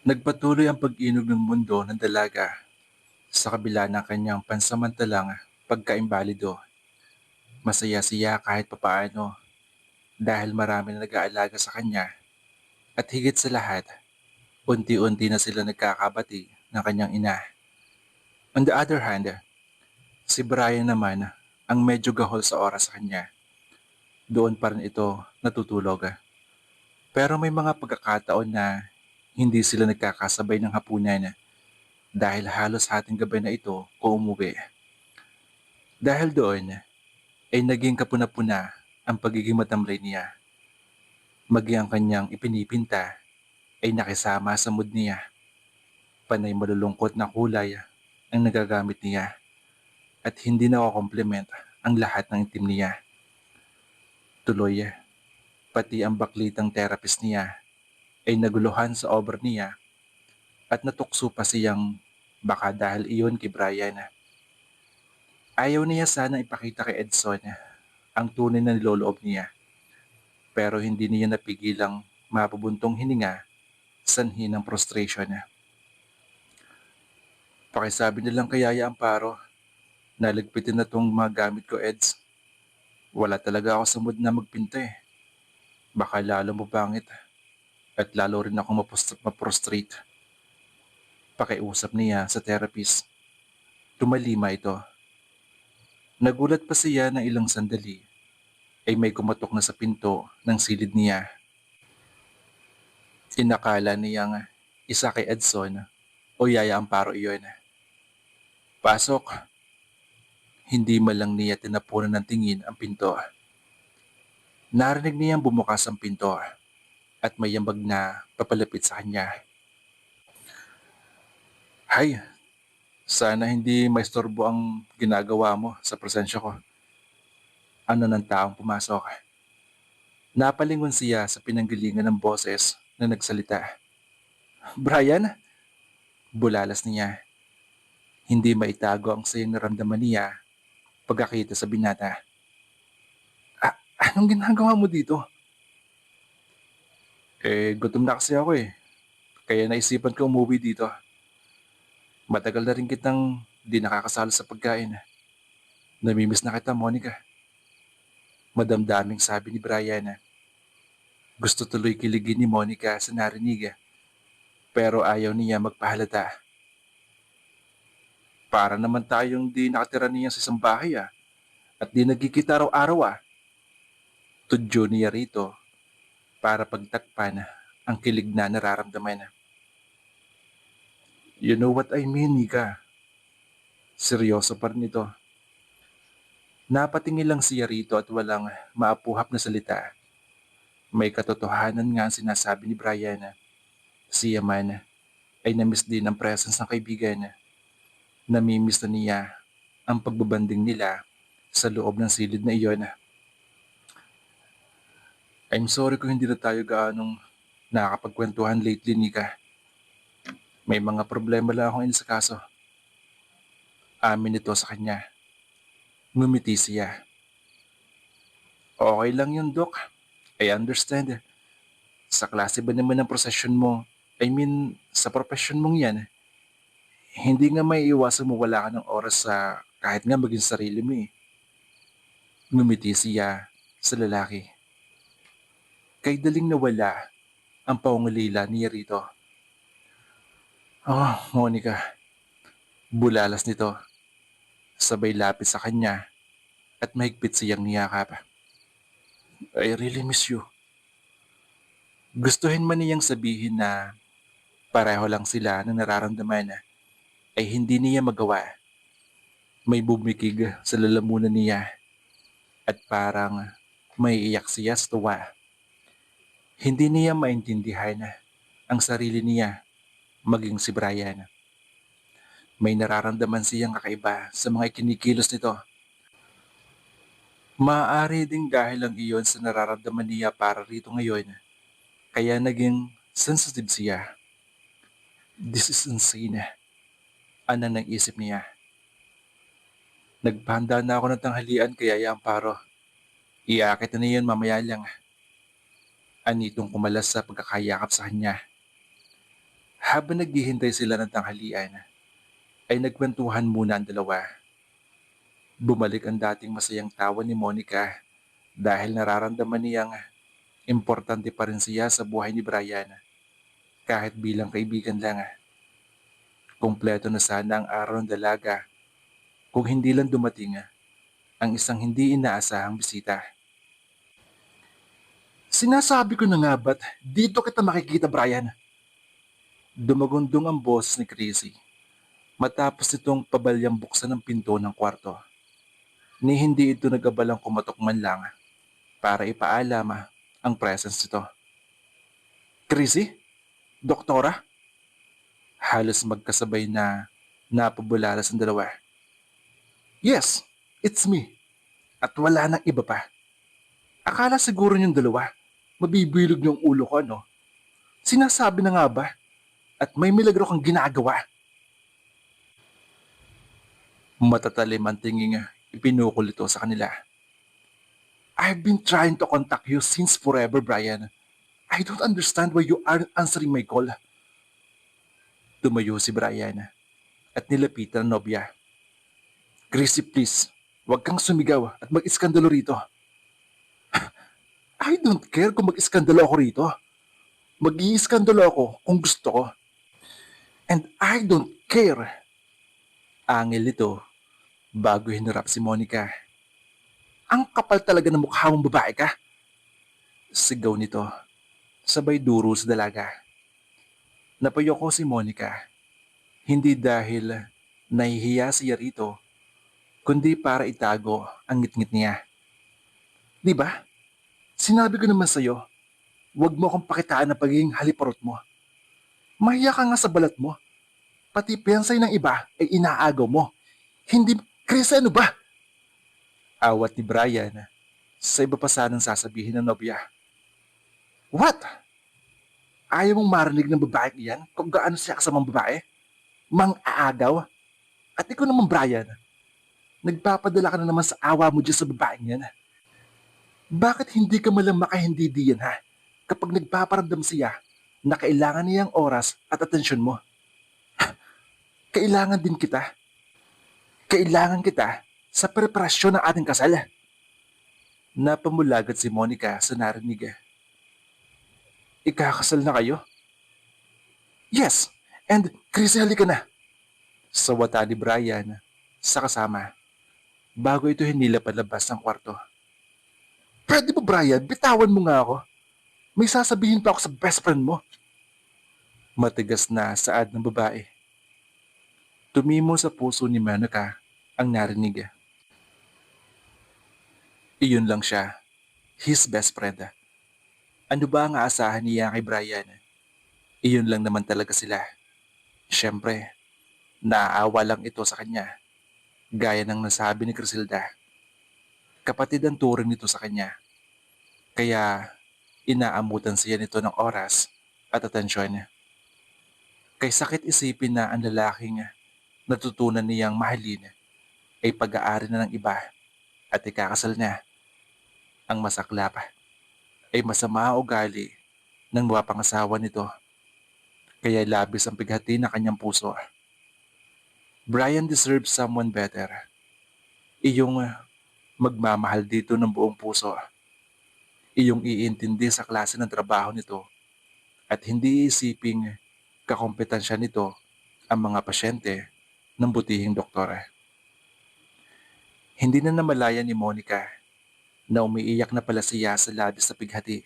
Nagpatuloy ang pag-inog ng mundo ng dalaga sa kabila ng kanyang pansamantalang pagkaimbalido. Masaya siya kahit papaano dahil marami na nag-aalaga sa kanya at higit sa lahat, unti-unti na sila nagkakabati ng kanyang ina. On the other hand, si Brian naman ang medyo gahol sa oras sa kanya. Doon pa rin ito natutulog. Pero may mga pagkakataon na hindi sila nagkakasabay ng hapunan dahil halos hating gabi na ito kung umuwi. Dahil doon, ay naging kapuna-puna ang pagiging matamlay niya. Maging ang kanyang ipinipinta ay nakisama sa mood niya. Panay malulungkot na kulay ang nagagamit niya at hindi na-compliment ang lahat ng itim niya. Tuloy, pati ang baklitang therapist niya ay naguluhan sa obra niya at natukso pa siyang baka dahil iyon kay Brian. Ayaw niya sana ipakita kay Edson ang tunay na niloloob niya pero hindi niya napigilang mapabuntong hininga sanhi ng frustration. Pakisabi na lang kay Yaya Amparo, naligpitin na tong mga gamit ko, Eds. Wala talaga ako sa mood na magpinta eh. Baka lalo mo bangit at lalo rin ako maprostrate. Pakiusap niya sa therapist. Tumalima ito. Nagulat pa siya ng ilang sandali ay may kumatok na sa pinto ng silid niya. Inakala niyang isa kay Edson o Yaya Amparo iyon. Pasok. Hindi man lang niya tinapunan ng tingin ang pinto. Narinig niyang bumukas ang pinto at may yambag na papalapit sa kanya. Hay, sana hindi maistorbo ang ginagawa mo sa presensya ko. Ano ng taong pumasok? Napalingon siya sa pinanggalingan ng boses na nagsalita. Brian? Bulalas niya. Hindi maitago ang sayang naramdaman niya pagkakita sa binata. Anong ginagawa mo dito? Gutom na kasi ako eh. Kaya naisipan ko umuwi dito. Matagal na rin kitang di nakakasalo sa pagkain. Namimiss na kita, Monica. Madamdaming sabi ni Brian. Gusto tuloy kiligin ni Monica sa narinig. Pero ayaw niya magpahalata. Para naman tayong di nakatira niya sa isang bahay at di nagkikita araw-araw Tudyo niya rito para pagtakpan ang kilig na nararamdaman. You know what I mean, Nika. Seryoso pa rin ito. Napatingin lang siya rito at walang maapuhap na salita. May katotohanan nga ang sinasabi ni Brian. Siya man ay namiss din ang presence ng kaibigan. Namimiss na niya ang pagbabanding nila sa loob ng silid na iyon. I'm sorry kung hindi na tayo gaanong nakakapagkwentuhan lately, Nika. May mga problema lang akong inasikaso. Amin ito sa kanya. Ngumiti siya. Okay lang yun, Doc. I understand. Sa klase ba naman ng profession mo? I mean, sa profession mong yan, hindi nga may iwasan mo wala ka ng oras sa kahit nga maging sarili mo eh. Ngumiti siya sa lalaki. Kay daling nawala ang paungulila niya rito. Oh, Monica. Bulalas nito. Sabay lapit sa kanya at mahigpit siyang niyakap. I really miss you. Gustuhin man niyang sabihin na pareho lang sila ng nararamdaman ay hindi niya magawa. May bumikig sa lalamunan niya at parang may iyak siya sa tuwa. Hindi niya maintindihan ang sarili niya maging si Brian. May nararamdaman siyang kakaiba sa mga ikinikilos nito. Maaari ding dahil lang iyon sa nararamdaman niya para rito ngayon, kaya naging sensitive siya. This is insane. Ano nang isip niya? Nagpahanda na ako ng tanghalian kaya Amparo. Iakit na niyon mamaya lang. Anitong kumalas sa pagkakayakap sa kanya. Habang naghihintay sila ng tanghalian, ay nagkwentuhan muna ang dalawa. Bumalik ang dating masayang tawa ni Monica dahil nararamdaman niyang importante pa rin siya sa buhay ni Brian kahit bilang kaibigan lang. Kumpleto na sana ang araw ng dalaga kung hindi lang dumating ang isang hindi inaasahang bisita. Sinasabi ko na nga ba't dito kita makikita, Brian? Dumagundong ang boses ni Chrissy matapos itong pabalyang buksan ng pinto ng kwarto. Ni hindi ito nagabalang kumatok man lang para ipaalam ang presence nito. Chrissy? Doktora? Halos magkasabay na napabulalas ang dalawa. Yes, it's me. At wala nang iba pa. Akala siguro niyong dalawa, mabibilog niyong ulo ko, ano? Sinasabi na nga ba? At may milagro kang ginagawa. Matatalim ang tinging ipinukol ito sa kanila. I've been trying to contact you since forever, Brian. I don't understand why you aren't answering my call. Tumayo si Brian at nilapitan ang nobya. Chrissy, please, huwag kang sumigaw at mag-iskandalo rito. I don't care kung mag-iskandalo ako rito. Mag-iiskandalo ako kung gusto ko. And I don't care. Angil ito bago hinarap si Monica. Ang kapal talaga ng mukha mong babae ka. Sigaw nito, sabay duro sa dalaga. Napayoko si Monica, hindi dahil nahihiya siya rito, kundi para itago ang ngit-ngit niya. Di ba? Sinabi ko naman sa'yo, huwag mo akong pakitaan ng pagiging haliparot mo. Mahiya ka nga sa balat mo. Pati piyensay ng iba ay inaagaw mo. Hindi, Chris, ano ba? Awat ni Brian sa iba pa sanang sasabihin ng nobya. What? Ayaw mong marinig ng babaeng iyan kung gaano siya kasamang babae? Mang-aagaw? At ikaw naman, Brian, nagpapadala ka na naman sa awa mo dyan sa babaeng yan. Bakit hindi ka malang makahindi diyan, ha? Kapag nagpaparamdam siya na kailangan niyang oras at atensyon mo. Kailangan din kita. Kailangan kita sa preparasyon ng ating kasal. Napamulagat si Monica sa narinig. Ikakasal na kayo? Yes, and Chrissy, halika na. Sawata ni Brian sa kasama bago ito hinila palabas ng kwarto. Pwede ba, Brian? Bitawan mo nga ako. May sasabihin pa ako sa best friend mo. Matigas na saad ng babae. Tumimo sa puso ni Monica ang narinig. Iyon lang siya, his best friend. Ano ba ang aasahan niya kay Brian? Iyon lang naman talaga sila. Siyempre, naaawa lang ito sa kanya. Gaya ng nasabi ni Criselda. Kapatid ang turing nito sa kanya. Kaya inaamutan siya nito ng oras at atensyon. Kay sakit isipin na ang lalaking natutunan niyang mahalin ay pag-aari na ng iba at ikakasal na. Ang masaklap ay masama ang ugali ng mapangasawa nito. Kaya labis ang pighati ng kanyang puso. Brian deserves someone better. Iyong magmamahal dito ng buong puso. Iyong iintindi sa klase ng trabaho nito at hindi isiping kakompetensya nito ang mga pasyente ng butihing doktor. Hindi na namalaya ni Monica na umiiyak na pala siya sa labis na pighati.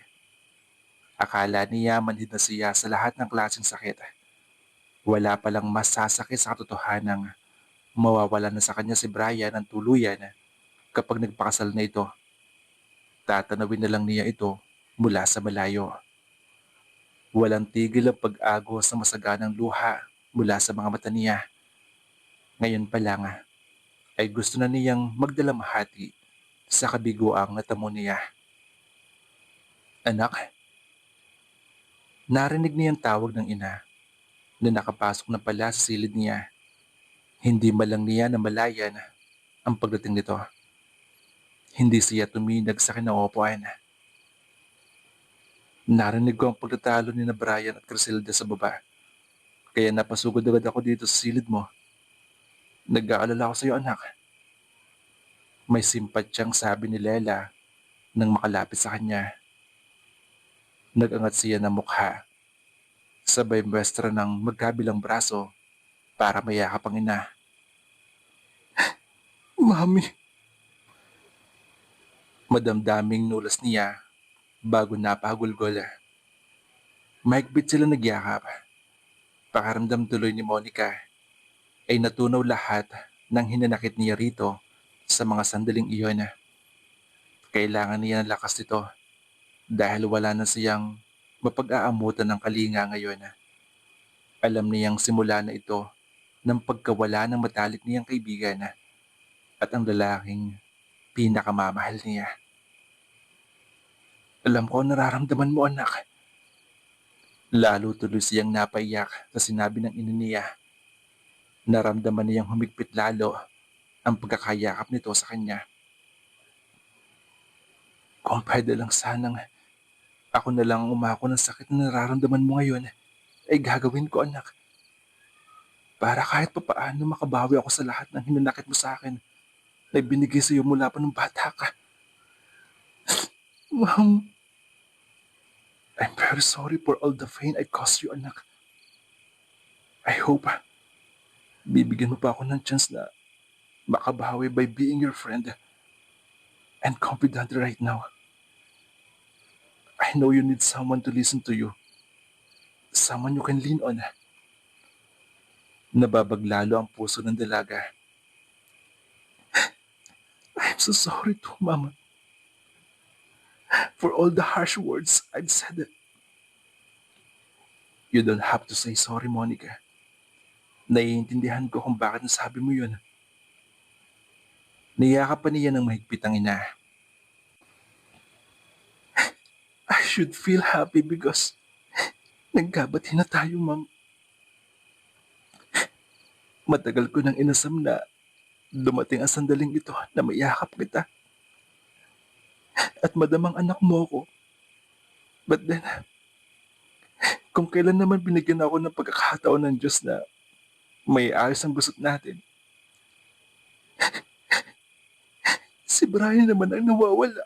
Akala niya manhid na siya sa lahat ng klaseng sakit. Wala palang mas sasakit sa katotohanang mawawala na sa kanya si Brian ng tuluyan kapag nagpakasal na ito. Tatanawin na lang niya ito mula sa malayo. Walang tigil ang pag-agos ng masaganang luha mula sa mga mata niya. Ngayon pa lang ay gusto na niyang magdalamhati sa kabiguang natamo niya. Anak, narinig niya ang tawag ng ina na nakapasok na pala sa silid niya. Hindi malang niya namalayan ang pagdating nito. Hindi siya tuminag sa kinaupuan. Narinig ko ang pagtatalo ni na Brian at Criselda sa baba. Kaya napasugod agad ako dito sa silid mo. Nag-aalala ako sa'yo anak. May simpatyang sabi ni Lela nang makalapit sa kanya. Nag-angat siya ng mukha, sabay muestra ng magkabilang braso para mayakap ang ina. Mami! Madamdaming nulas niya bago napahagulgol. Mahigpit sila nagyakap. Pakaramdam tuloy ni Monica ay natunaw lahat ng hinanakit niya rito sa mga sandaling iyon. Kailangan niya ng lakas nito dahil wala na siyang mapag-aamutan ng kalinga ngayon. Alam niyang simula na ito ng pagkawala ng matalik niyang kaibigan at ang lalaking pinakamamahal niya. Alam ko ang nararamdaman mo anak. Lalo tuloy siyang napaiyak sa sinabi ng ina niya. Naramdaman niyang humigpit lalo ang pagkakayakap nito sa kanya. Kung pwede lang sanang ako na lang ang umako ng sakit na nararamdaman mo ngayon, ay gagawin ko anak. Para kahit papaano makabawi ako sa lahat ng hinanakit mo sa akin na binigay sa iyo mula pa nung bata ka. Ma'am, I'm very sorry for all the pain I caused you anak. I hope bibigyan mo pa ako ng chance na makabawi by being your friend and confidant right now. I know you need someone to listen to you. Someone you can lean on. Nababaglalo ang puso ng dalaga. I'm so sorry too, Mama, for all the harsh words I've said. You don't have to say sorry, Monica. Naiintindihan ko kung bakit nasabi mo yun. Niyakap pa niya ng mahigpit ang ina. I should feel happy because nagkabati na tayo, Ma'am. Matagal ko nang inasam na dumating ang sandaling ito na mayakap kita at madamang anak mo ako. But then, kung kailan naman binigyan ako ng pagkakataon ng Diyos na may ayos ang gusot natin, si Brian naman ang nawawala.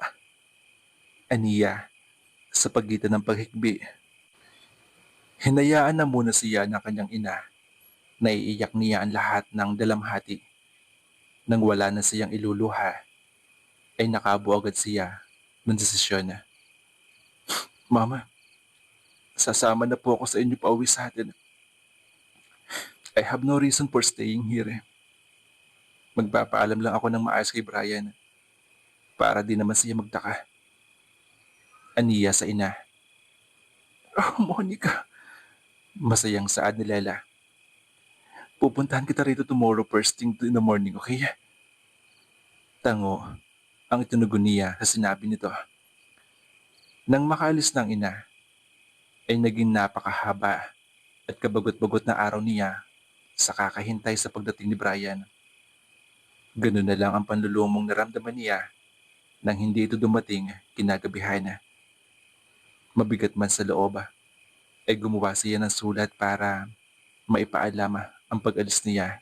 Aniya, sa pagitan ng paghikbi. Hinayaan na muna siya ng kanyang ina. Naiiyak niya ang lahat ng dalamhati. Nang wala na siyang iluluha, ay nakabuo agad siya ng desisyon. Mama, sasama na po ako sa inyo pauwi sa atin. I have no reason for staying here. Magpapaalam lang ako ng maayos kay Brian para di naman siya magtaka. Aniya sa ina. Oh, Monica, masayang saad ni Lela. Pupuntahan kita rito tomorrow first thing in the morning, okay? Tango ang itinugon niya sa sinabi nito. Nang makaalis ng ina, ay naging napakahaba at kabagot-bagot na araw niya sa kakahintay sa pagdating ni Brian. Ganun na lang ang panlulumong naramdaman niya nang hindi ito dumating kinagabihan. Mabigat man sa loob, ay gumawa siya ng sulat para maipaalam ang pag-alis niya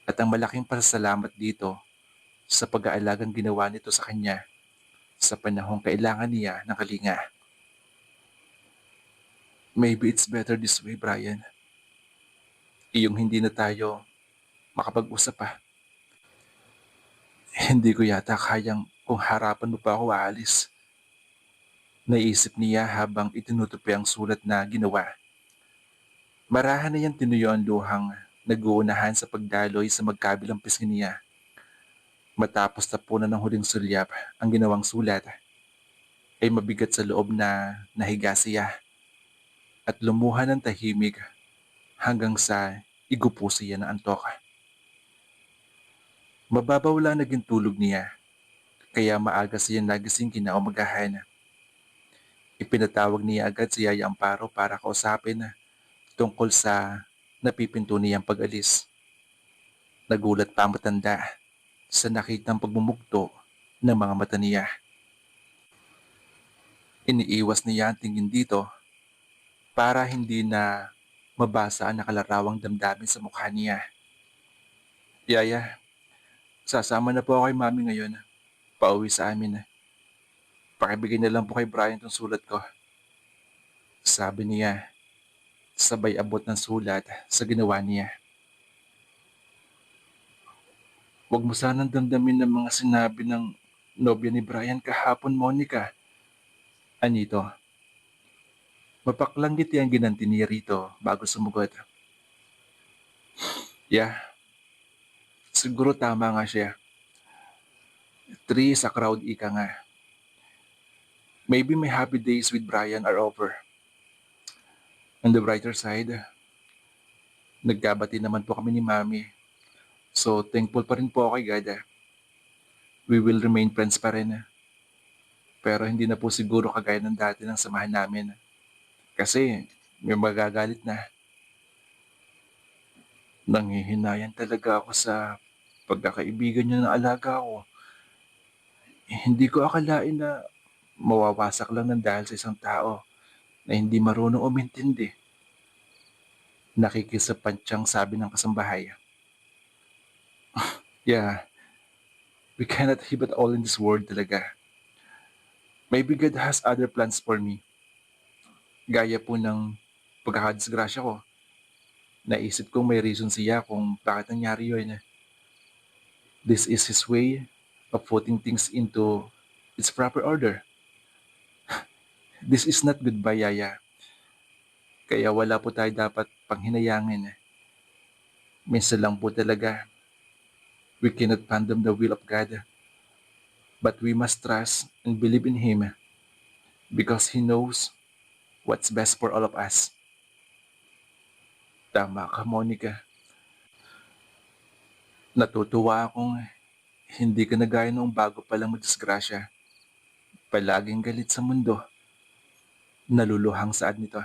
at ang malaking pasasalamat dito sa pag-aalagang ginawa nito sa kanya sa panahong kailangan niya ng kalinga. Maybe it's better this way, Brian. Iyong hindi na tayo makapag-usap pa. Hindi ko yata kayang kung harapan mo pa ako aalis. Naisip niya habang itinutupi ang sulat na ginawa. Marahan na niyang tinuyo ang luhang nag-uunahan sa pagdaloy sa magkabilang pisngi niya. Matapos tapunan ng huling sulyap ang ginawang sulat, ay mabigat sa loob na nahiga siya at lumuha ng tahimik hanggang sa igupo siya ng antok. Mababaw lang naging tulog niya, kaya maaga siya nagising kinaumagahan. Ipinatawag niya agad si Yaya Amparo para kausapin tungkol sa napipinto niyang pag-alis. Nagulat pa ang matanda sa nakitang pagmumugto ng mga mata niya. Iniiwas niya ang tingin dito para hindi na mabasa ang nakalarawang damdamin sa mukha niya. Yaya, sasama na po ako kay Mami ngayon. Pauwi sa amin. Pakibigay na lang po kay Brian tong sulat ko. Sabi niya, sabay abot ng sulat sa ginawa niya. Huwag mo sanang damdamin ng mga sinabi ng nobya ni Brian kahapon, Monica. Anito, mapaklang ngiti ang ginanti ni Rito bago sumugot. Yeah, siguro tama nga siya. Three sa crowd ika nga. Maybe my happy days with Brian are over. On the brighter side, nagkabati naman po kami ni Mami. So thankful pa rin po ako kay God. We will remain friends pa rin. Pero hindi na po siguro kagaya ng dati ng samahan namin. Kasi may magagalit na. Nanghihinayan talaga ako sa pagkakaibigan niya ng alaga ko. Hindi ko akalain na mawawasak lang ng dahil sa isang tao na hindi marunong umintindi. Nakikisapansyang sabi ng kasambahay. Yeah, we cannot have it all in this world talaga. Maybe God has other plans for me. Gaya po ng pagkakadisgrasya ko. Naisip kong may reason siya kung bakit nangyari yun. This is His way of putting things into its proper order. This is not goodbye, Yaya. Kaya wala po tayo dapat panghinayangin. Minsan lang po talaga, we cannot fathom the will of God. But we must trust and believe in Him because He knows what's best for all of us. Tama ka, Monica. Natutuwa akong hindi ka na gaya noong bago pa lang madisgrasya. Palaging galit sa mundo. Naluluhang saad nito.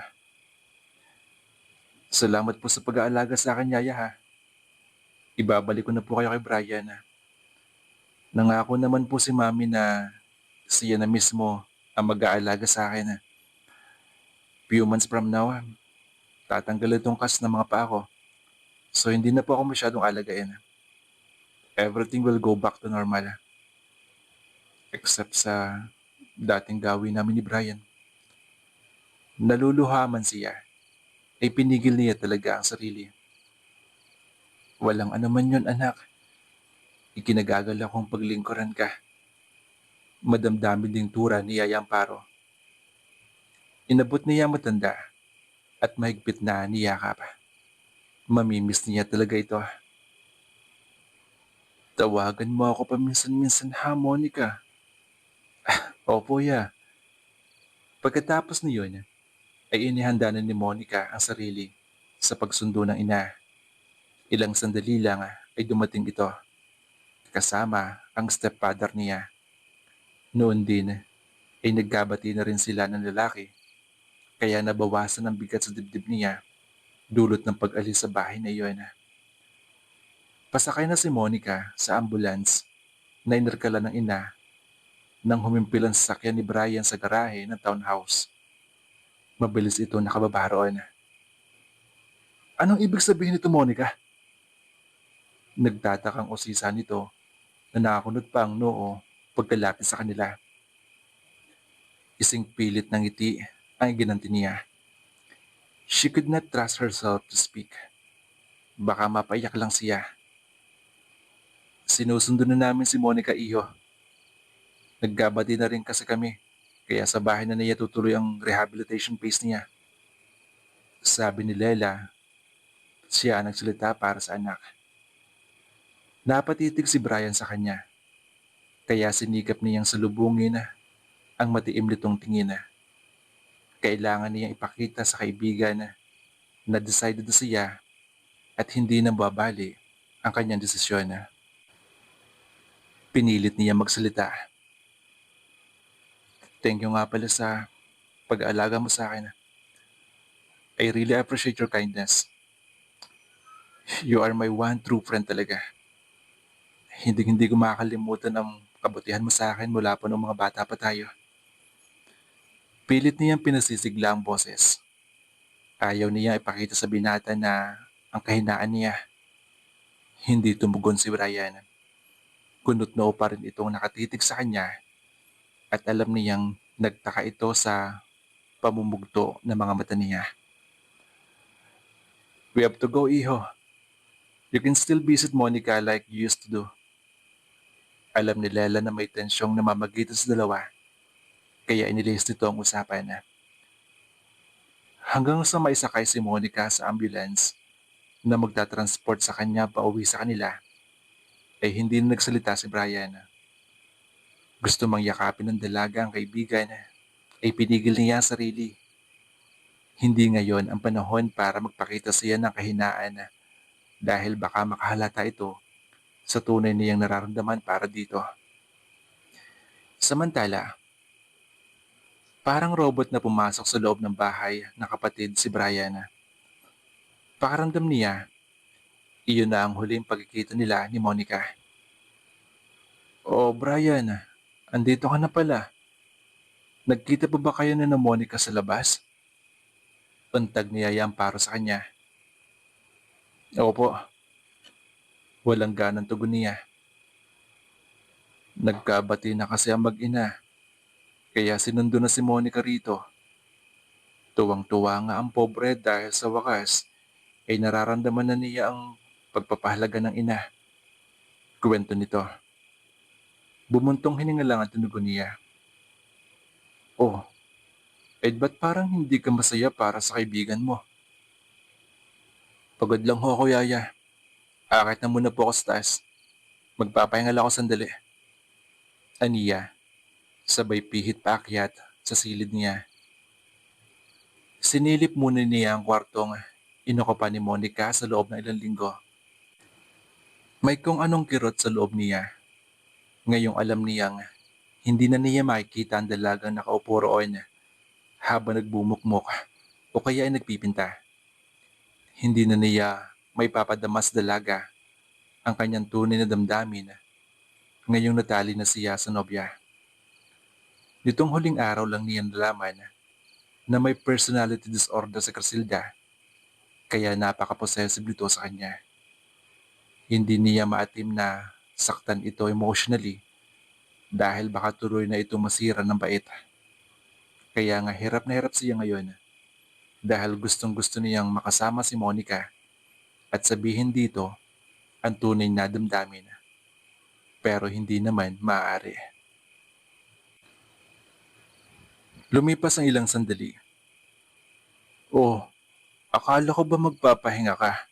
Salamat po sa pag-aalaga sa akin, Yaya ha. Ibabalik ko na po kayo kay Brian. Nangako naman po si Mami na siya na mismo ang mag-aalaga sa akin. Few months from now, tatanggal itong cast ng mga paa ko. So hindi na po ako masyadong alagain. Everything will go back to normal. Except sa dating gawin namin ni Brian. Naluluha man siya, ay pinigil niya talaga ang sarili. Walang anuman yun, anak. Ikinagagal akong paglingkuran ka. Madamdamin ding tura ni Yaya Amparo. Inabot niya matanda at mahigpit na niyakap. Mamimiss niya talaga ito. Tawagan mo ako paminsan-minsan ha, Monica. Opo, ya. Pagkatapos niyon, ay inihanda na ni Monica ang sarili sa pagsundo ng ina. Ilang sandali lang ay dumating ito. Kasama ang stepfather niya. Noon din ay nagkabati na rin sila ng lalaki. Kaya nabawasan ang bigat sa dibdib niya dulot ng pag-alis sa bahay na iyon. Pasakay na si Monica sa ambulance na inarkala ng ina nang humimpil ang sasakyan ni Brian sa garahe ng townhouse. Mabilis ito nakababa roon. Anong ibig sabihin nito, Monica? Nagtatakang usisa nito na nakakunot pa ang noo pagkalapit sa kanila. Ising pilit ng ngiti ang ginanti niya. She could not trust herself to speak. Baka mapaiyak lang siya. Sinusundo na namin si Monica, iho. Naggabati na rin kasi kami, kaya sa bahay na niya tutuloy ang rehabilitation phase niya. Sabi ni Lela, siya ang nagsalita para sa anak. Napatitig si Brian sa kanya, kaya sinikap niyang salubungin ang matiim nitong tingin. Kailangan niyang ipakita sa kaibigan na decided na siya at hindi na babali ang kanyang desisyon. Pinilit niya magsalita. Thank you nga pala sa pag-aalaga mo sa akin. I really appreciate your kindness. You are my one true friend talaga. Hindi ko makakalimutan ang kabutihan mo sa akin mula pa nung mga bata pa tayo. Pilit niyang pinasisigla ang boses. Ayaw niya ipakita sa binata na ang kahinaan niya. Hindi tumugon si Brian. Kunot noo pa rin itong nakatitig sa kanya at alam niyang nagtaka ito sa pamumugto ng mga mata niya. We have to go, iho. You can still visit Monica like you used to do. Alam ni Lela na may tensyong namamagitan sa dalawa, kaya inilis nito ang usapan. Hanggang sa maisakay si Monica sa ambulance na magtatransport sa kanya pauwi sa kanila, ay hindi na nagsalita si Brian. Gusto mang yakapin ng dalaga ang kaibigan, ay pinigil niya ang sarili. Hindi ngayon ang panahon para magpakita siya ng kahinaan dahil baka makahalata ito sa tunay niyang nararamdaman para dito. Samantala, parang robot na pumasok sa loob ng bahay ng kapatid si Brian. Pakaramdam niya, iyon na ang huling pagkikita nila ni Monica. Oh, Brian, andito ka na pala. Nagkita pa ba kayo na Monica sa labas? Untag niyaya ang paro sa kanya. Opo, walang ganang tugon niya. Nagkabati na kasi ang mag-ina, kaya sinundo na si Monica rito. Tuwang-tuwa nga ang pobre dahil sa wakas ay nararamdaman na niya ang pagpapahalaga ng ina. Kwento nito. Bumuntong hininga lang ang tunugon niya. Oh, ba't parang hindi ka masaya para sa kaibigan mo? Pagod lang ho ako, Yaya. Akit na muna po ako sa taas. Magpapahinga lang ako sandali. Aniya, sabay pihit paakyat sa silid niya. Sinilip muna niya ang kwartong inukupan ni Monica sa loob ng ilang linggo. May kung anong kirot sa loob niya. Ngayong alam niyang hindi na niya makikita ang dalagang nakaupo roon habang nagbumukmok o kaya ay nagpipinta. Hindi na niya may papadamas dalaga ang kanyang tunay na damdamin ngayong natali na siya sa nobya. Nitong huling araw lang niya nalaman na may personality disorder si Crisilda kaya napaka-possessive nito sa kanya. Hindi niya maatim na saktan ito emotionally dahil baka tuloy na ito masira ng bait. Kaya nga hirap na hirap siya ngayon dahil gustong gusto niyang makasama si Monica at sabihin dito ang tunay na damdamin. Pero hindi naman maaari. Lumipas ang ilang sandali. Oh, akala ko ba magpapahinga ka?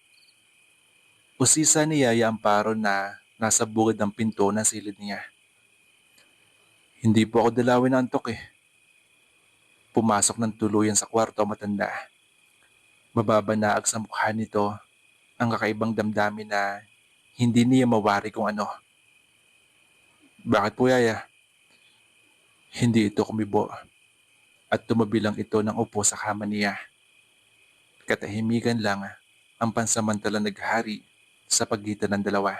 Usisa ni Yaya Amparo na nasa bukid ng pinto ng silid niya. Hindi po ako dalawin ng antok eh. Pumasok ng tuluyan sa kwarto ang matanda. Mababanaag sa mukha nito ang kakaibang damdamin na hindi niya mawari kung ano. Bakit po, Yaya? Hindi ito kumibo at tumabi lang ito ng upo sa kama niya. Katahimikan lang ang pansamantalang naghari sa pagitan ng dalawa.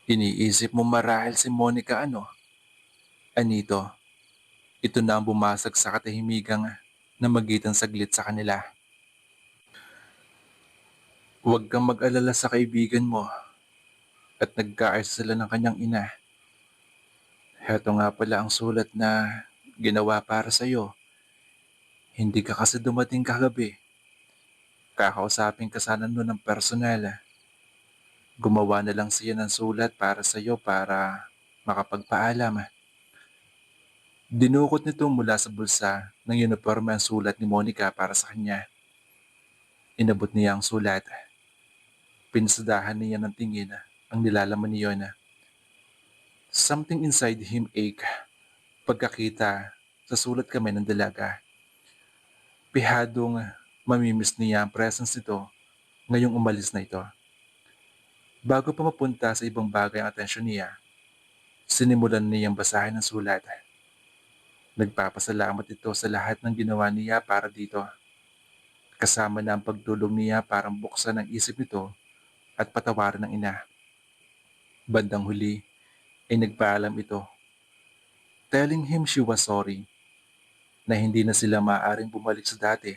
Iniisip mo marahil si Monica ano? Anito, ito na ang bumasag sa katahimigang namagitan saglit sa kanila. Huwag kang mag-alala sa kaibigan mo at nagkaayos sila ng kanyang ina. Heto nga pala ang sulat na ginawa para sa'yo. Hindi ka kasi dumating kagabi. Kakausapin ka sana nun ng personal. Gumawa na lang siya ng sulat para sa'yo para makapagpaalam. Dinukot nito mula sa bulsa ng uniforme ang sulat ni Monica para sa kanya. Inabot niya ang sulat. Pinsadahan niya ng tingin ang nilalaman niyon. Something inside him ache pagkakita sa sulat kamay ng dalaga. Pihadong mamimiss niya ang presence nito ngayong umalis na ito. Bago pa mapunta sa ibang bagay ang atensyon niya, sinimulan niyang basahin ang sulat. Nagpapasalamat ito sa lahat ng ginawa niya para dito. Kasama na ang pagtulong niya para buksan ang isip nito at patawarin ng ina. Bandang huli ay nagpaalam ito, telling him she was sorry na hindi na sila maaaring bumalik sa dati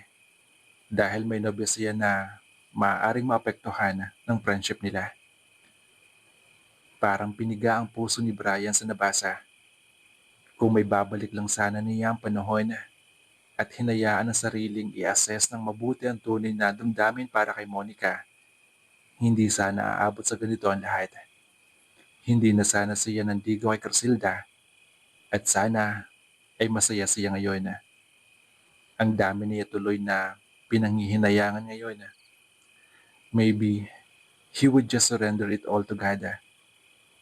dahil may nobya siya na maaaring maapektuhan ng friendship nila. Parang piniga ang puso ni Brian sa nabasa. Kung may babalik lang sana niya ang panahon at hinayaan ang sariling i-assess ng mabuti ang tunay na damdamin para kay Monica, hindi sana aabot sa ganito ang lahat. Hindi na sana siya nandigo kay Criselda at sana ay masaya siya ngayon. Ang dami niya tuloy na pinanghihinayangan ngayon. Maybe he would just surrender it all to God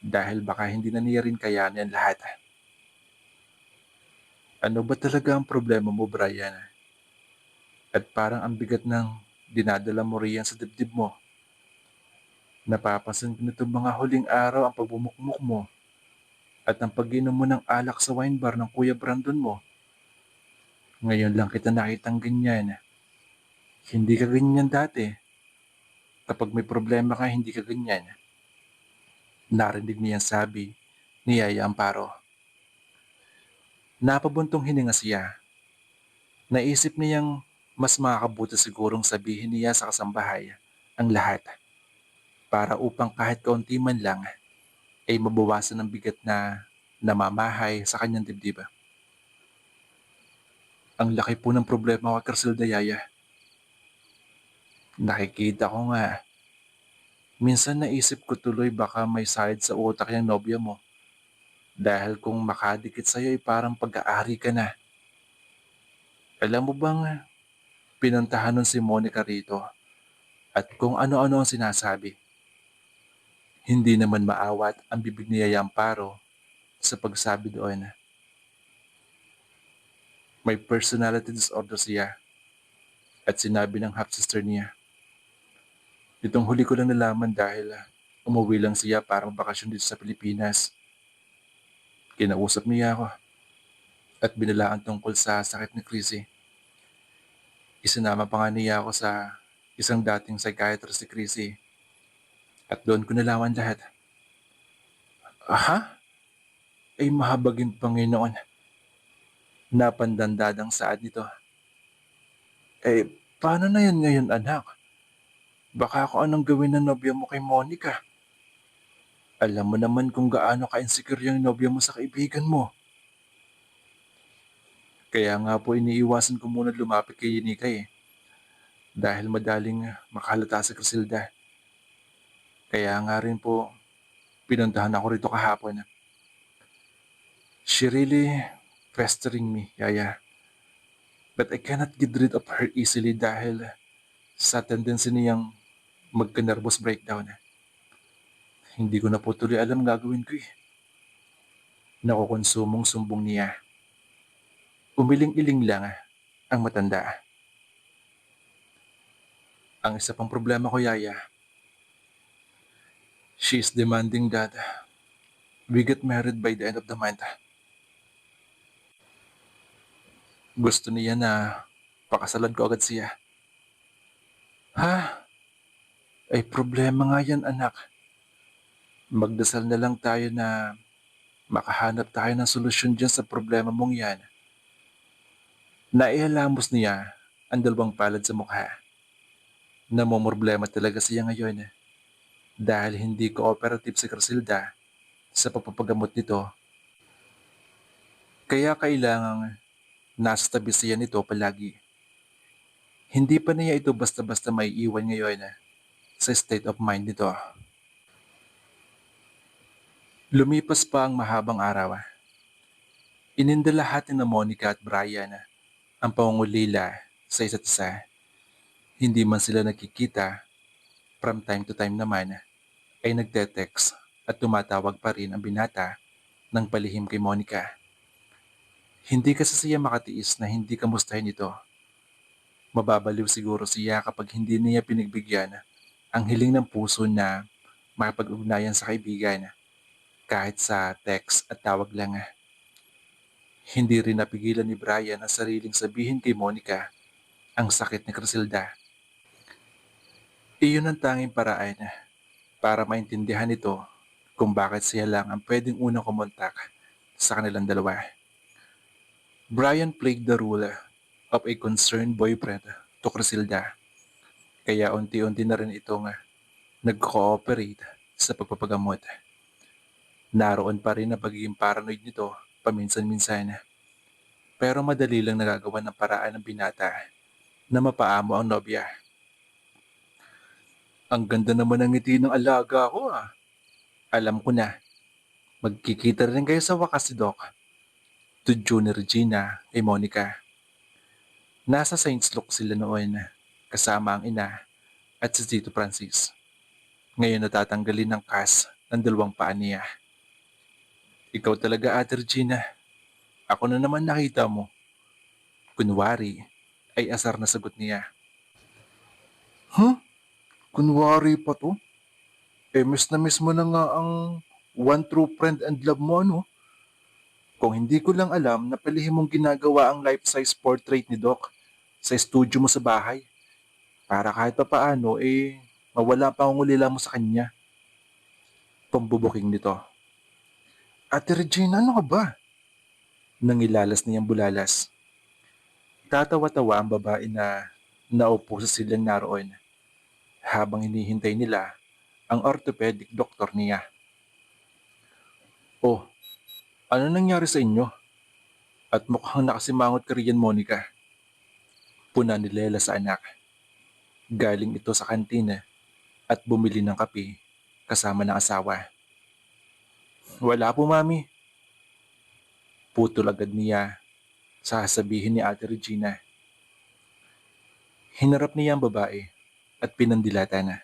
dahil baka hindi na niya rin kayanin lahat. Ano ba talaga ang problema mo, Brian? At parang ang bigat ng dinadala mo riyan sa dibdib mo. Napapansin ko nitong mga huling araw ang pagbumukmuk mo at ang pag-inom mo ng alak sa wine bar ng Kuya Brandon mo. Ngayon lang kita nakitang ganyan. Hindi ka ganyan dati. Kapag may problema ka, hindi ka ganyan. Narinig niya sabi ni Yaya Amparo. Napabuntong hininga siya. Naisip niyang mas makakabuti sigurong sabihin niya sa kasambahay ang lahat para upang kahit kaunti man lang ay mabawasan ang bigat na namamahay sa kanyang dibdib. Ang laki po ng problema ko, Criselda, Yaya. Nakikita ko nga. Minsan naisip ko tuloy baka may side sa utak yung nobya mo. Dahil kung makadikit sa'yo ay parang pag-aari ka na. Alam mo bang pinuntahan nun si Monica rito at kung ano-ano ang sinasabi. Hindi naman maawat ang bibig ni Yaya Amparo sa pagsabi doon. May personality disorder siya at sinabi ng half-sister niya. Itong huli ko lang nalaman dahil umuwi lang siya para magbakasyon dito sa Pilipinas. Kinausap niya ako at binalaan tungkol sa sakit ni Chrissy. Isinama pa nga niya ako sa isang dating psychiatrist si Chrissy at doon ko nalaman lahat. Aha? Ay mahabaging Panginoon. Napandandadang saad nito. Paano na yan ngayon, anak? Baka kung anong gawin ng nobya mo kay Monica. Alam mo naman kung gaano ka-insecure yung nobya mo sa kaibigan mo. Kaya nga po iniiwasan ko muna lumapit kay Yenika dahil madaling makahalata si Criselda. Kaya nga rin po pinuntahan ako rito kahapon. She really pestering me, Yaya. But I cannot get rid of her easily dahil sa tendency niyang magka-nervous breakdown. Hindi ko na po tuloy alam gagawin ko. Nakukonsumong sumbong niya. Umiling-iling lang ang matanda. Ang isa pang problema ko, Yaya, she is demanding that we get married by the end of the month. Gusto niya na pakasalan ko agad siya. Ha? Ay problema nga yan, anak. Magdasal na lang tayo na makahanap tayo ng solusyon dyan sa problema mong yan. Naihalamos niya ang dalawang palad sa mukha. Namomroblema talaga siya ngayon dahil hindi cooperative si Criselda sa pagpapagamot nito. Kaya kailangang nasa tabi siya nito palagi. Hindi pa niya ito basta-basta may iwan ngayon sa state of mind nito. Lumipas pa ang mahabang araw. Inindalahat ni Monica at Brian ang pangungulila sa isa't isa. Hindi man sila nagkikita, from time to time naman ay nagte-text at tumatawag pa rin ang binata ng palihim kay Monica. Hindi kasi siya makatiis na hindi kamustahin ito. Mababaliw siguro siya kapag hindi niya pinagbigyan ang hiling ng puso na makipag-ugnayan sa kaibigan kahit sa text at tawag lang. Hindi rin napigilan ni Brian ang sariling sabihin kay Monica ang sakit ni Criselda. Iyon ang tanging paraan para maintindihan ito kung bakit siya lang ang pwedeng unang kumontak sa kanilang dalawa. Brian played the role of a concerned boyfriend to Crisilda, kaya unti-unti na rin itong nag-cooperate sa pagpapagamot. Naroon pa rin ang pagiging paranoid nito paminsan-minsan, pero madali lang nagagawa ng paraan ng binata na mapaamo ang nobya. Ang ganda naman ng ngiti ng alaga ko ah. Alam ko na, magkikita rin kayo sa wakas si Doc. Tudyo ni Regina kay Monica. Nasa Saints Luke sila noon, kasama ang ina at si Tito Francis. Ngayon natatanggalin ng cast ng dalawang paa niya. Ikaw talaga Ate Regina. Ako na naman nakita mo. Kunwari ay asar na sagot niya. Huh? Kunwari pa to? Miss na miss mo na nga ang one true friend and love mo ano? Kung hindi ko lang alam na palihim mong ginagawa ang life-size portrait ni Doc sa studio mo sa bahay. Para kahit pa paano mawala pa ang ulila mo sa kanya. Pambubuking nito. Ate Regina, ano ka ba? Nangilalas niyang bulalas. Tatawa-tawa ang babae na naupo sa silang naroon habang hinihintay nila ang orthopedic doctor niya. Oh, ano nangyari sa inyo? At mukhang nakasimangot ka riyan, Monica. Puna ni Lela sa anak. Galing ito sa kantina at bumili ng kape kasama ng asawa. Wala po, Mami. Putol agad niya sasabihin ni Ate Regina. Hinarap niya ang babae at pinandilata na.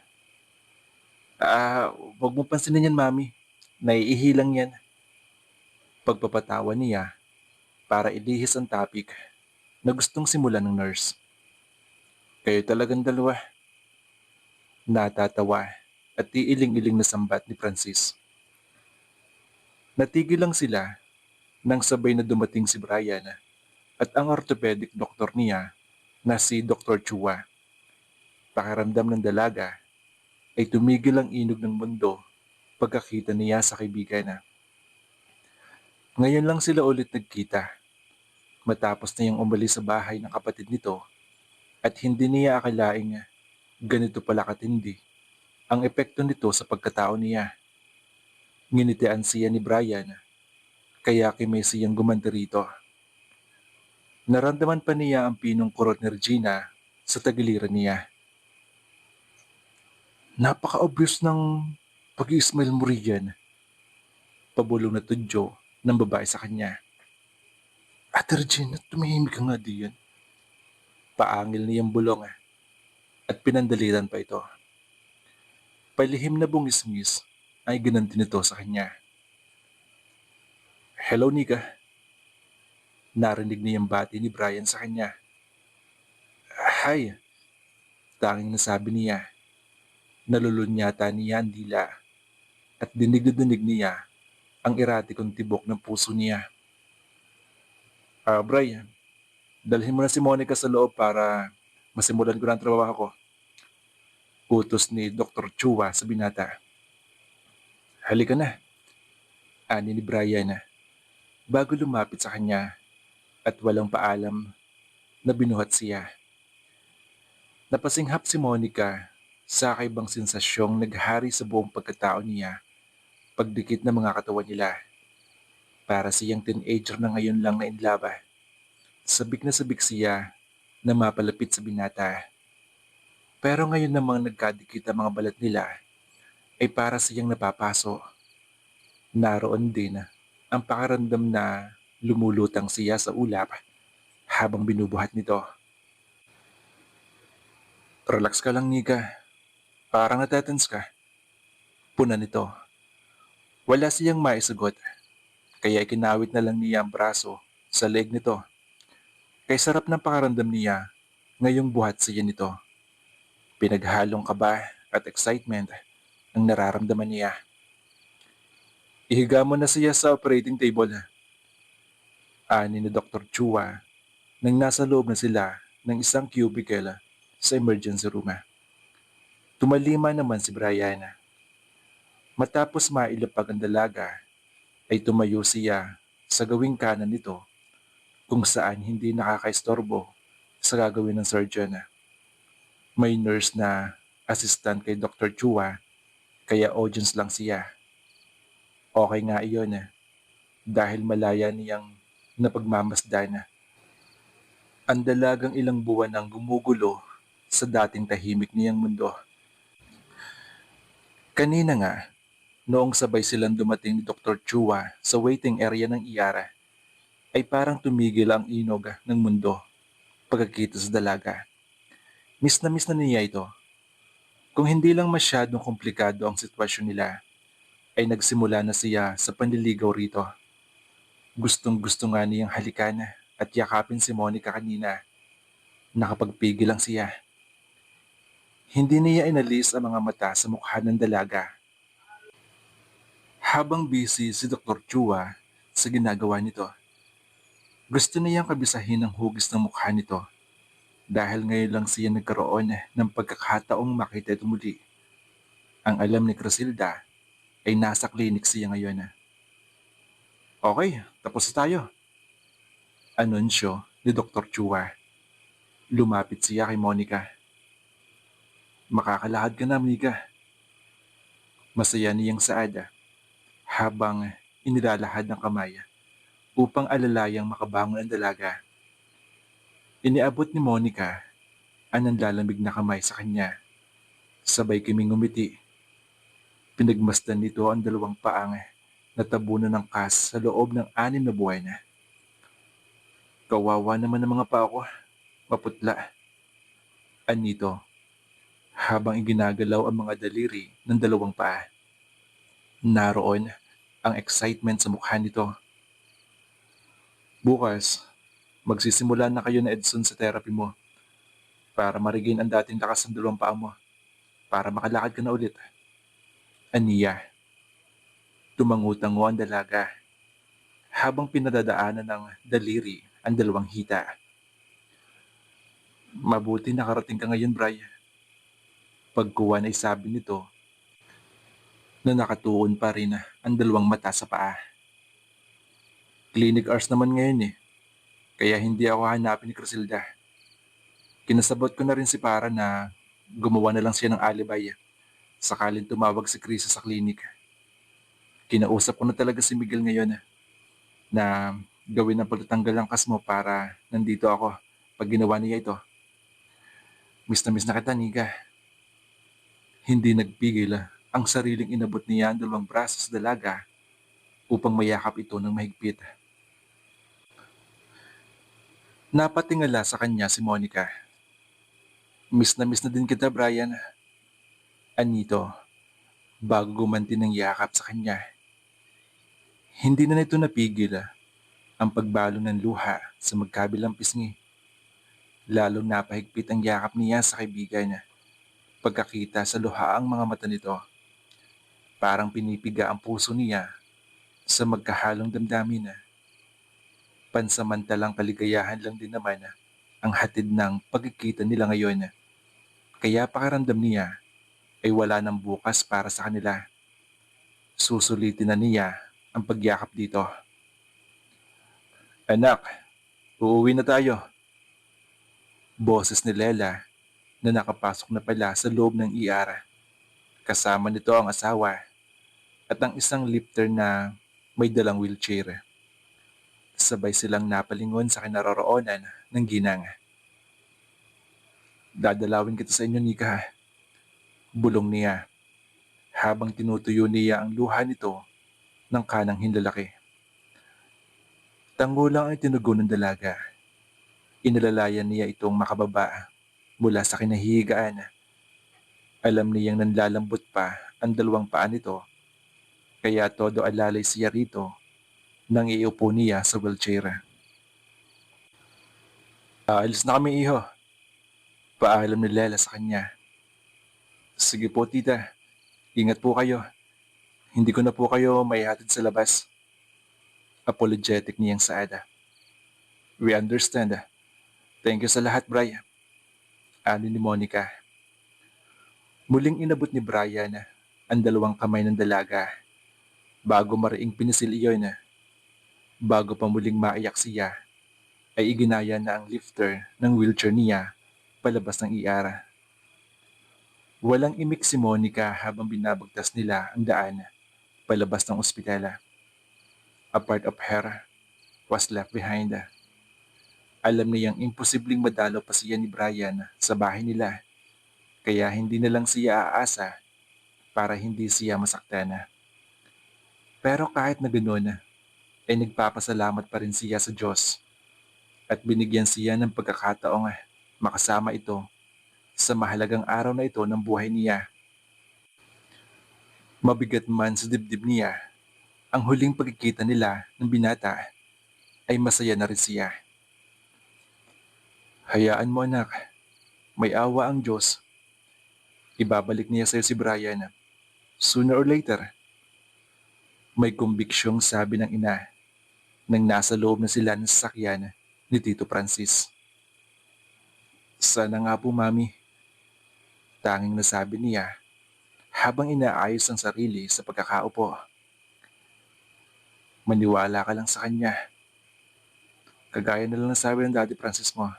Wag mo pansinin yan, Mami. Naiihi lang yan. Pagpapatawa niya para ilihis ang topic na gustong simulan ng nurse. Kayo talagang dalawa. Natatawa at iiling-iling na sambat ni Francis. Natigil lang sila nang sabay na dumating si Brian at ang orthopedic doctor niya na si Dr. Chua. Pakiramdam ng dalaga ay tumigil ang inog ng mundo pagkakita niya sa kaibigan. Ngayon lang sila ulit nagkita matapos na yung umalis sa bahay ng kapatid nito at hindi niya akalaing ganito pala katindi ang epekto nito sa pagkatao niya. Nginitian siya ni Brian kaya kimay siyang gumanti rito. Naramdaman pa niya ang pinong kurot ni Regina sa tagiliran niya. Napaka-obvious ng pag-i-smile mo riyan. Pabulong na tudyo ng babae sa kanya. Ate Regina, tumahimik ka nga diyan. Paangil niyang bulong at pinandaliran pa ito. Palihim na bungis-ngis ay ginanti nito sa kanya. Hello, Nika. Narinig niyang bati ni Brian sa kanya. Hi, tanging nasabi niya. Nalulunyata niya ang dila at dinig na dinig niya ang eratikong tibok ng puso niya. Brian, dalhin mo na si Monica sa loob para masimulan ko na ang trabaho ko. Utos ni Dr. Chua sa binata. Halika na, ani ni Brian bago lumapit sa kanya at walang paalam na binuhat siya. Napasinghap si Monica sa kakaibang sensasyong naghari sa buong pagkatao niya pagdikit ng mga katawan nila. Para siyang teenager na ngayon lang na inlaba. Sabik na sabik siya na mapalapit sa binata. Pero ngayon namang nagkadikit ang mga balat nila ay para siyang napapaso. Naroon din ang pakiramdam na lumulutang siya sa ulap habang binubuhat nito. Relax ka lang, Nika. Parang natetens ka. Puna nito. Wala siyang maisagot, kaya ikinawit na lang niya ang braso sa leeg nito. Kay sarap ng pakiramdam niya ngayong buhat siya nito. Pinaghalong kaba at excitement ang nararamdaman niya. Ihiga mo na siya sa operating table. Ani ni Dr. Chua nang nasa loob na sila ng isang cubicle sa emergency room. Tumalima naman si Brian. Matapos mailapag ang dalaga, ay tumayo siya sa gawing kanan nito kung saan hindi nakakaistorbo sa gagawin ng surgeon. May nurse na assistant kay Dr. Chua, kaya audience lang siya. Okay nga iyon dahil malaya niyang napagmamasdan ang dalagang ilang buwan nang gumugulo sa dating tahimik niyang mundo. Kanina nga, noong sabay silang dumating ni Dr. Chua sa waiting area ng IARA, ay parang tumigil ang inog ng mundo pagkakita sa dalaga. Miss na niya ito. Kung hindi lang masyadong komplikado ang sitwasyon nila, ay nagsimula na siya sa panliligaw rito. Gustong gusto nga niyang halikan at yakapin si Monica kanina. Nakapagpigil lang siya. Hindi niya inalis ang mga mata sa mukha ng dalaga. Habang busy si Dr. Chua sa ginagawa nito, gusto niyang kabisahin ang hugis ng mukha nito dahil ngayon lang siya nagkaroon ng pagkakataong makita ito muli. Ang alam ni Crisilda ay nasa klinik siya ngayon. Okay, tapos na tayo. Anunsyo ni Dr. Chua. Lumapit siya kay Monica. Makakalahad ka na, Monica. Masaya niyang saad habang inilalahad ng kamay upang alalayang makabangon ang dalaga. Iniabot ni Monica ang nanlalamig na kamay sa kanya. Sabay kaming ngumiti. Pinagmasdan nito ang dalawang paang natabunan ng kas sa loob ng 6 na buwan. Kawawa naman ang mga paa ko, maputla. Anito, habang iginagalaw ang mga daliri ng dalawang paa. Naroon ang excitement sa mukha nito. Bukas, magsisimula na kayo na Edson sa therapy mo para ma-regain ang dating lakas ng dalawang paa mo para makalakad ka na ulit. Aniya, tumangutango ang dalaga habang pinadadaanan ng daliri ang dalawang hita. Mabuti nakarating ka ngayon, Brian. Pagkuwan ay sabi nito na nakatuon pa rin ang dalawang mata sa paa. Clinic hours naman ngayon kaya hindi ako hanapin ni Crisilda. Kinasabot ko na rin si Para na gumawa na lang siya ng alibay sakaling tumawag si Chris sa klinik. Kinausap ko na talaga si Miguel ngayon na gawin ang pagtatanggal ng kas mo para nandito ako pag ginawa niya ito. Miss na kita, Nika. Hindi nagpigil ang sariling inabot niya ang dalawang braso sa dalaga upang mayakap ito ng mahigpit. Napatingala sa kanya si Monica. Miss na din kita, Brian. Anito, bago gumanti ng yakap sa kanya. Hindi na nito napigil ang pagbalo ng luha sa magkabilang pisngi. Lalong napahigpit ang yakap niya sa kaibigan. Pagkakita sa luhaang mga mata nito, parang pinipiga ang puso niya sa magkahalong damdamin. Pansamantalang kaligayahan lang din naman ang hatid ng pagkikita nila ngayon. Kaya pakiramdam niya ay wala ng bukas para sa kanila. Susulitin na niya ang pagyakap dito. Anak, uuwi na tayo. Boses ni Lela na nakapasok na pala sa loob ng ER. Kasama nito ang asawa at ang isang lifter na may dalang wheelchair. Sabay silang napalingon sa kinaroroonan ng ginang. Dadalawin kita sa inyo, Nika. Bulong niya habang tinutuyo niya ang luha nito ng kanang hinlalaki. Tango lang ang tinugon ng dalaga. Inalalayan niya itong makababa mula sa kinahihigaan. Alam niyang nanlalambot pa ang dalawang paa nito, kaya todo alalay siya rito nang iupo niya sa wheelchair. Aalis na kami, iho. Paalam ni Lela sa kanya. Sige po, tita. Ingat po kayo. Hindi ko na po kayo maihatid sa labas. Apologetic niyang saada. We understand. Thank you sa lahat, Brian. Ani ni Monica. Muling inabot ni Brian ang dalawang kamay ng dalaga bago mariing pinisil iyon. Bago pa muling maiyak siya ay iginaya na ang lifter ng wheelchair niya palabas ng ER. Walang imik si Monica habang binabagtas nila ang daan palabas ng ospital. A part of her was left behind. Alam niyang imposibleng madalo pa siya ni Brian sa bahay nila, kaya hindi na lang siya aasa para hindi siya masaktan. Pero kahit na ganoon, ay nagpapasalamat pa rin siya sa Diyos at binigyan siya ng pagkakataong makasama ito sa mahalagang araw na ito ng buhay niya. Mabigat man sa dibdib niya, ang huling pagkikita nila ng binata ay masaya na rin siya. Hayaan mo anak, may awa ang Diyos. Ibabalik niya sa iyo si Brian. Sooner or later, may kumbiksyong sabi ng ina nang nasa loob na sila ng sasakyan ni Tito Francis. Sana nga po mami, tanging nasabi niya habang inaayos ang sarili sa pagkakaupo. Maniwala ka lang sa kanya. Kagaya na lang nasabi ng Daddy Francis mo,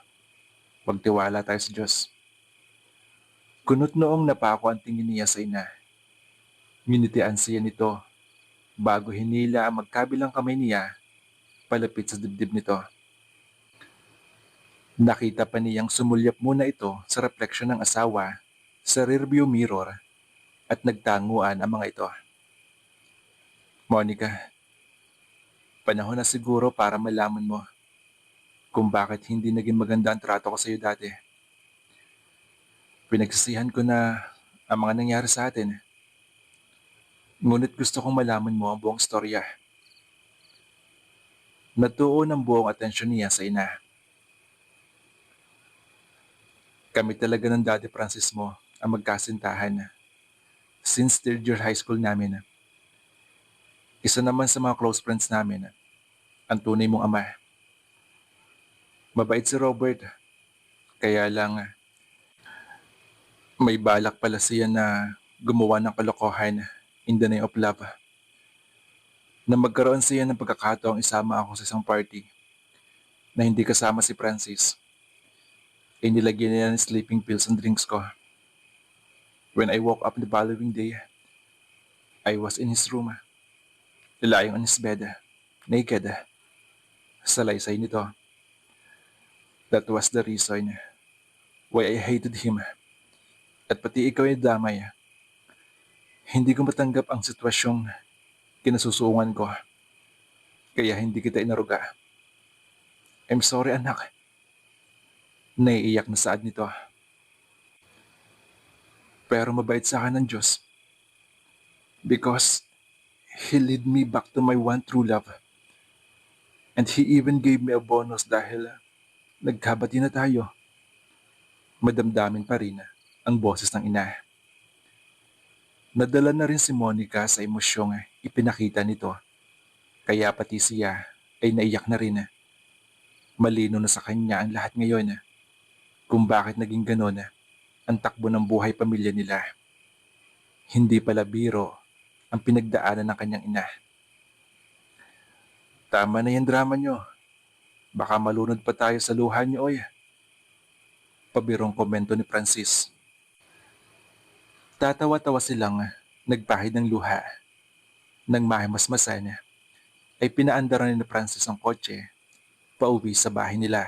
magtiwala tayo sa Diyos. Kunot noong napako ang tingin niya sa ina. Nginitian siya nito bago hinila ang magkabilang kamay niya palapit sa dibdib nito. Nakita pa niyang sumulyap muna ito sa refleksyon ng asawa sa rearview mirror at nagtanguan ang mga ito. Monica, panahon na siguro para malaman mo kung bakit hindi naging maganda ang trato ko sa iyo dati. Pinagsisihan ko na ang mga nangyari sa atin. Ngunit gusto kong malaman mo ang buong storya. Natuon ang buong atensyon niya sa ina. Kami talaga ng Daddy Francis mo ang magkasintahan since third year high school namin. Isa naman sa mga close friends namin, ang tunay mong ama. Mabait si Robert, kaya lang may balak pala siya na gumawa ng kalokohan in the name of love. Na magkaroon siya ng pagkakataong isama ako sa isang party na hindi kasama si Francis. Nilagyan niya ng sleeping pills ang drinks ko. When I woke up the following day, I was in his room, lying on his bed, naked, salaysay nito. That was the reason why I hated him. At pati ikaw ay damay. Hindi ko matanggap ang sitwasyong kinasusuungan ko. Kaya hindi kita inaruga. I'm sorry anak. Naiiyak na saad nito. Pero mabait sa akin ng Diyos. Because He led me back to my one true love. And He even gave me a bonus dahil nagkabati na tayo. Madamdamin pa rin ang boses ng ina. Nadala na rin si Monica sa emosyong ipinakita nito. Kaya pati siya ay naiyak na rin. Malino na sa kanya ang lahat ngayon kung bakit naging ganon ang takbo ng buhay pamilya nila. Hindi pala biro ang pinagdaanan ng kanyang ina. Tama na yung drama nyo. Baka malunod pa tayo sa luha nyo oy. Pabirong komento ni Francis. Tatawa-tawa silang nagpahid ng luha. Nang mahimasmasan ay pinaandaran ni Francis ang kotse pauwi sa bahay nila.